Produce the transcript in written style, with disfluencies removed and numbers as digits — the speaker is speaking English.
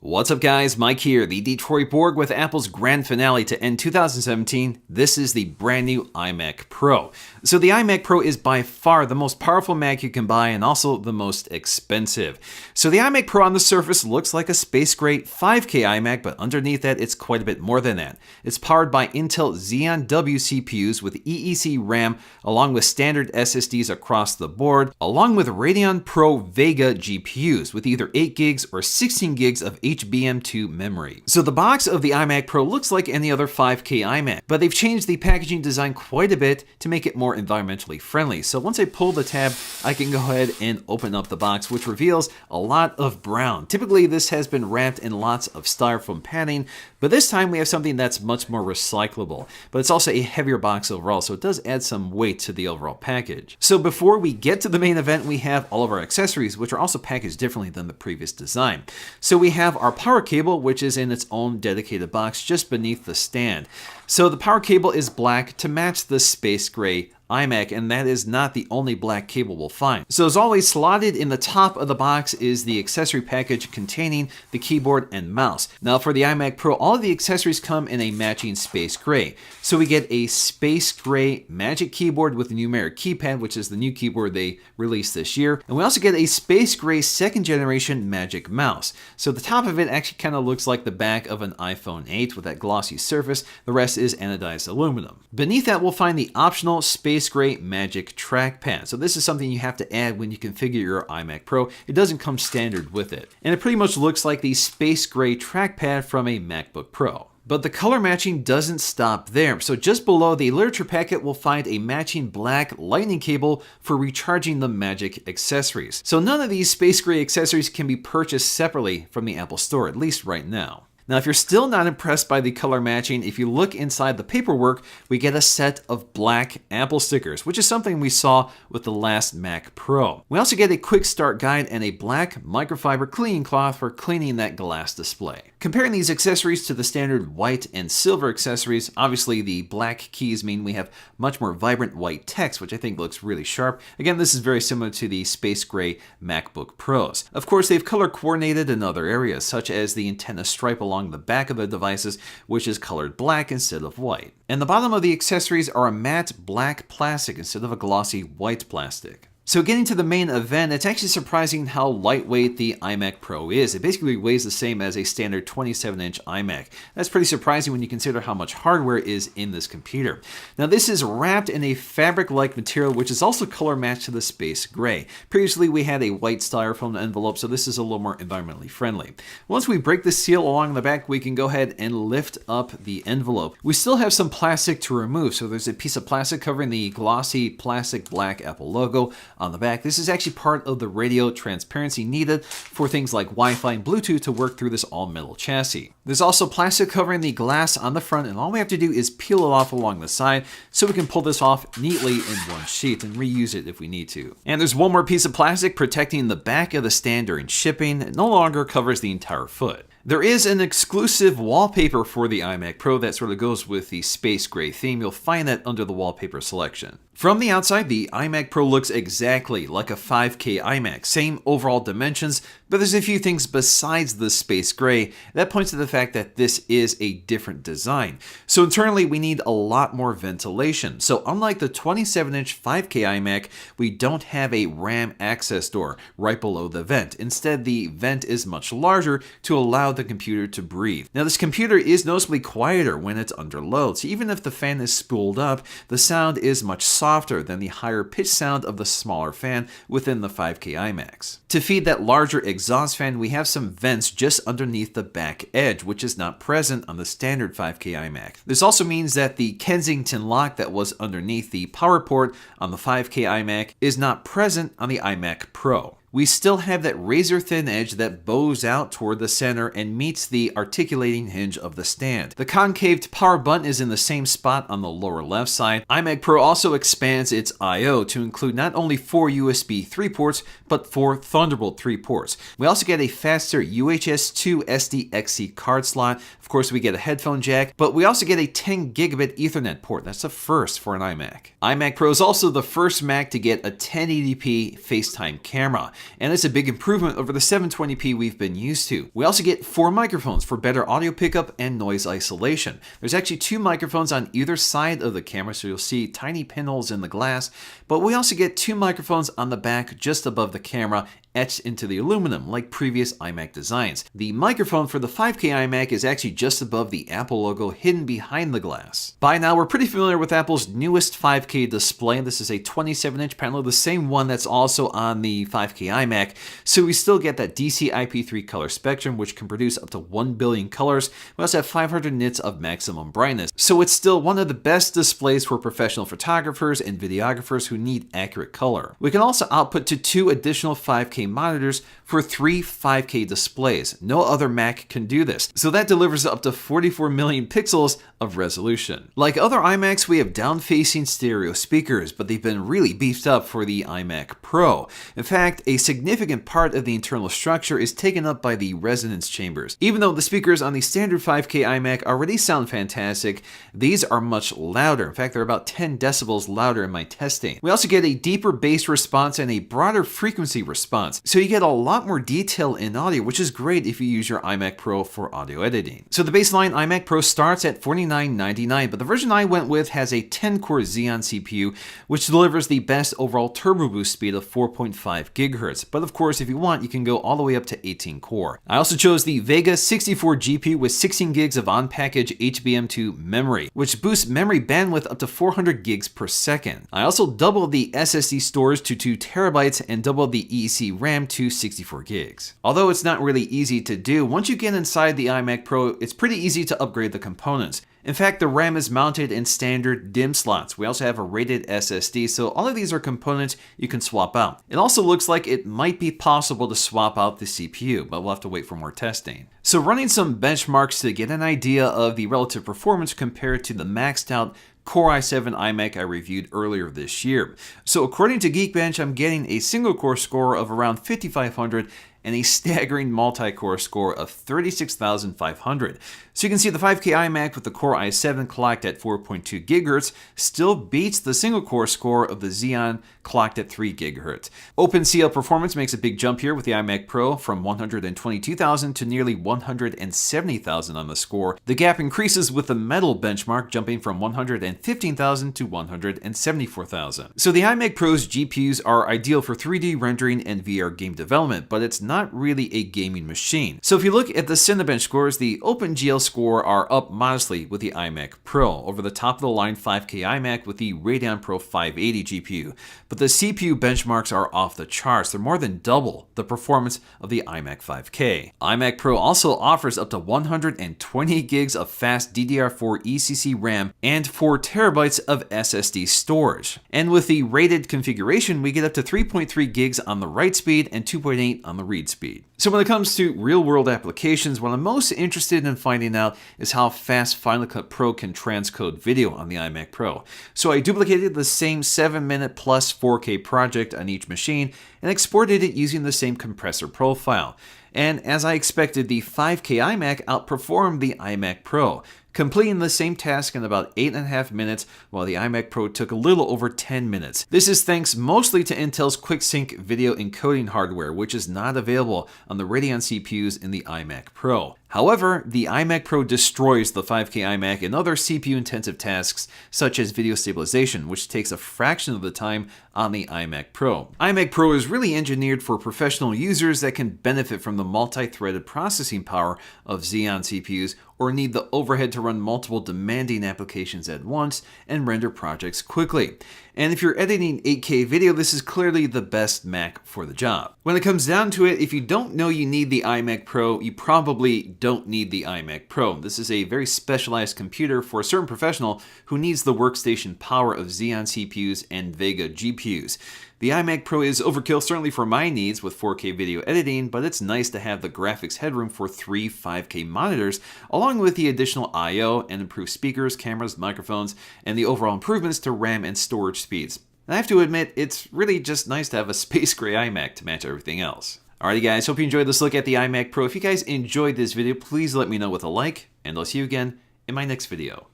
What's up guys, Mike here, the Detroit Borg with Apple's grand finale to end 2017. This is the brand new iMac Pro. So the iMac Pro is by far the most powerful Mac you can buy and also the most expensive. So the iMac Pro on the surface looks like a space gray 5K iMac, but underneath that it's quite a bit more than that. It's powered by Intel Xeon W CPUs with EEC RAM along with standard SSDs across the board, along with Radeon Pro Vega GPUs with either 8 gigs or 16 gigs of HBM2 memory. So the box of the iMac Pro looks like any other 5K iMac, but they've changed the packaging design quite a bit to make it more environmentally friendly. So once I pull the tab, I can go ahead and open up the box, which reveals a lot of brown. Typically this has been wrapped in lots of styrofoam padding, but this time we have something that's much more recyclable. But it's also a heavier box overall, so it does add some weight to the overall package. So before we get to the main event, we have all of our accessories, which are also packaged differently than the previous design. So we have our power cable, which is in its own dedicated box just beneath the stand. So the power cable is black to match the space gray iMac, and that is not the only black cable we'll find. So as always, slotted in the top of the box is the accessory package containing the keyboard and mouse. Now for the iMac Pro, all of the accessories come in a matching space gray. So we get a space gray Magic Keyboard with a numeric keypad, which is the new keyboard they released this year. And we also get a space gray second generation Magic Mouse. So the top of it actually kind of looks like the back of an iPhone 8 with that glossy surface. The rest is anodized aluminum. Beneath that, we'll find the optional space gray Magic Trackpad. So this is something you have to add when you configure your iMac Pro. It doesn't come standard with it. And it pretty much looks like the space gray trackpad from a MacBook Pro. But the color matching doesn't stop there. So just below the literature packet, we'll find a matching black lightning cable for recharging the Magic accessories. So none of these space gray accessories can be purchased separately from the Apple Store, at least right now. Now, if you're still not impressed by the color matching, if you look inside the paperwork, we get a set of black Apple stickers, which is something we saw with the last Mac Pro. We also get a quick start guide and a black microfiber cleaning cloth for cleaning that glass display. Comparing these accessories to the standard white and silver accessories, obviously the black keys mean we have much more vibrant white text, which I think looks really sharp. Again, this is very similar to the space gray MacBook Pros. Of course, they've color coordinated in other areas, such as the antenna stripe along the back of the devices, which is colored black instead of white. And the bottom of the accessories are a matte black plastic instead of a glossy white plastic. So getting to the main event, it's actually surprising how lightweight the iMac Pro is. It basically weighs the same as a standard 27-inch iMac. That's pretty surprising when you consider how much hardware is in this computer. Now this is wrapped in a fabric-like material, which is also color matched to the space gray. Previously we had a white styrofoam envelope, so this is a little more environmentally friendly. Once we break the seal along the back, we can go ahead and lift up the envelope. We still have some plastic to remove, so there's a piece of plastic covering the glossy plastic black Apple logo on the back. This is actually part of the radio transparency needed for things like Wi-Fi and Bluetooth to work through this all-metal chassis. There's also plastic covering the glass on the front, and all we have to do is peel it off along the side so we can pull this off neatly in one sheet and reuse it if we need to. And there's one more piece of plastic protecting the back of the stand during shipping. It no longer covers the entire foot. There is an exclusive wallpaper for the iMac Pro that sort of goes with the space gray theme. You'll find that under the wallpaper selection. From the outside, the iMac Pro looks exactly like a 5K iMac, same overall dimensions, but there's a few things besides the space gray that points to the fact that this is a different design. So internally, we need a lot more ventilation. So unlike the 27-inch 5K iMac, we don't have a RAM access door right below the vent. Instead, the vent is much larger to allow the computer to breathe. Now, this computer is noticeably quieter when it's under load, so even if the fan is spooled up, the sound is much softer than the higher pitch sound of the smaller fan within the 5K iMacs. To feed that larger exhaust fan, we have some vents just underneath the back edge, which is not present on the standard 5K iMac. This also means that the Kensington lock that was underneath the power port on the 5K iMac is not present on the iMac Pro. We still have that razor-thin edge that bows out toward the center and meets the articulating hinge of the stand. The concaved power button is in the same spot on the lower left side. iMac Pro also expands its I/O to include not only 4 USB 3 ports, but 4 Thunderbolt 3 ports. We also get a faster UHS 2 SDXC card slot. Of course, we get a headphone jack, but we also get a 10 gigabit Ethernet port. That's a first for an iMac. iMac Pro is also the first Mac to get a 1080p FaceTime camera. and it's a big improvement over the 720p we've been used to. We also get 4 microphones for better audio pickup and noise isolation. There's actually 2 microphones on either side of the camera, so you'll see tiny pinholes in the glass, but we also get 2 microphones on the back just above the camera, etched into the aluminum like previous iMac designs. The microphone for the 5K iMac is actually just above the Apple logo hidden behind the glass. By now, we're pretty familiar with Apple's newest 5K display. This is a 27-inch panel, the same one that's also on the 5K iMac, so we still get that DC IP3 color spectrum, which can produce up to 1 billion colors. We also have 500 nits of maximum brightness, so it's still one of the best displays for professional photographers and videographers who need accurate color. We can also output to 2 additional 5K monitors for 3 5K displays. No other Mac can do this, so that delivers up to 44 million pixels of resolution. Like other iMacs, we have down-facing stereo speakers, but they've been really beefed up for the iMac Pro. In fact, a significant part of the internal structure is taken up by the resonance chambers. Even though the speakers on the standard 5K iMac already sound fantastic, these are much louder. In fact, they're about 10 decibels louder in my testing. We also get a deeper bass response and a broader frequency response, so you get a lot more detail in audio, which is great if you use your iMac Pro for audio editing. So the baseline iMac Pro starts at $49.99, but the version I went with has a 10-core Xeon CPU, which delivers the best overall turbo boost speed of 4.5 gigahertz. But of course, if you want, you can go all the way up to 18-core. I also chose the Vega 64 GPU with 16 gigs of on-package HBM2 memory, which boosts memory bandwidth up to 400 gigs per second. I also doubled the SSD storage to 2 terabytes and doubled the EEC RAM to 64 gigs. Although it's not really easy to do, once you get inside the iMac Pro, it's pretty easy to upgrade the components. In fact, the RAM is mounted in standard DIMM slots. We also have a rated SSD, so all of these are components you can swap out. It also looks like it might be possible to swap out the CPU, but we'll have to wait for more testing. So running some benchmarks to get an idea of the relative performance compared to the maxed out Core i7 iMac I reviewed earlier this year. So according to Geekbench, I'm getting a single core score of around 5,500 and a staggering multi-core score of 36,500. So you can see the 5K iMac with the Core i7 clocked at 4.2 GHz still beats the single-core score of the Xeon clocked at 3 GHz. OpenCL performance makes a big jump here with the iMac Pro from 122,000 to nearly 170,000 on the score. The gap increases with the Metal benchmark jumping from 115,000 to 174,000. So the iMac Pro's GPUs are ideal for 3D rendering and VR game development, but it's not really a gaming machine. So if you look at the Cinebench scores, the OpenGL score are up modestly with the iMac Pro, over the top of the line 5K iMac with the Radeon Pro 580 GPU. But the CPU benchmarks are off the charts. They're more than double the performance of the iMac 5K. iMac Pro also offers up to 120 gigs of fast DDR4 ECC RAM and 4 terabytes of SSD storage. And with the rated configuration, we get up to 3.3 gigs on the write speed and 2.8 on the read speed. So when it comes to real-world applications, what I'm most interested in finding out is how fast Final Cut Pro can transcode video on the iMac Pro. So I duplicated the same 7-minute plus 4K project on each machine and exported it using the same compressor profile. And as I expected, the 5K iMac outperformed the iMac Pro, completing the same task in about 8.5 minutes, while the iMac Pro took a little over 10 minutes. This is thanks mostly to Intel's QuickSync video encoding hardware, which is not available on the Radeon CPUs in the iMac Pro. However, the iMac Pro destroys the 5K iMac in other CPU-intensive tasks, such as video stabilization, which takes a fraction of the time on the iMac Pro. iMac Pro is really engineered for professional users that can benefit from the multi-threaded processing power of Xeon CPUs or need the overhead to run multiple demanding applications at once and render projects quickly. And if you're editing 8K video, this is clearly the best Mac for the job. When it comes down to it, if you don't know you need the iMac Pro, you probably don't need the iMac Pro. This is a very specialized computer for a certain professional who needs the workstation power of Xeon CPUs and Vega GPUs. The iMac Pro is overkill certainly for my needs with 4K video editing, but it's nice to have the graphics headroom for 3 5K monitors, along with the additional I/O and improved speakers, cameras, microphones, and the overall improvements to RAM and storage speeds. And I have to admit, it's really just nice to have a space gray iMac to match everything else. Alrighty guys, hope you enjoyed this look at the iMac Pro. If you guys enjoyed this video, please let me know with a like, and I'll see you again in my next video.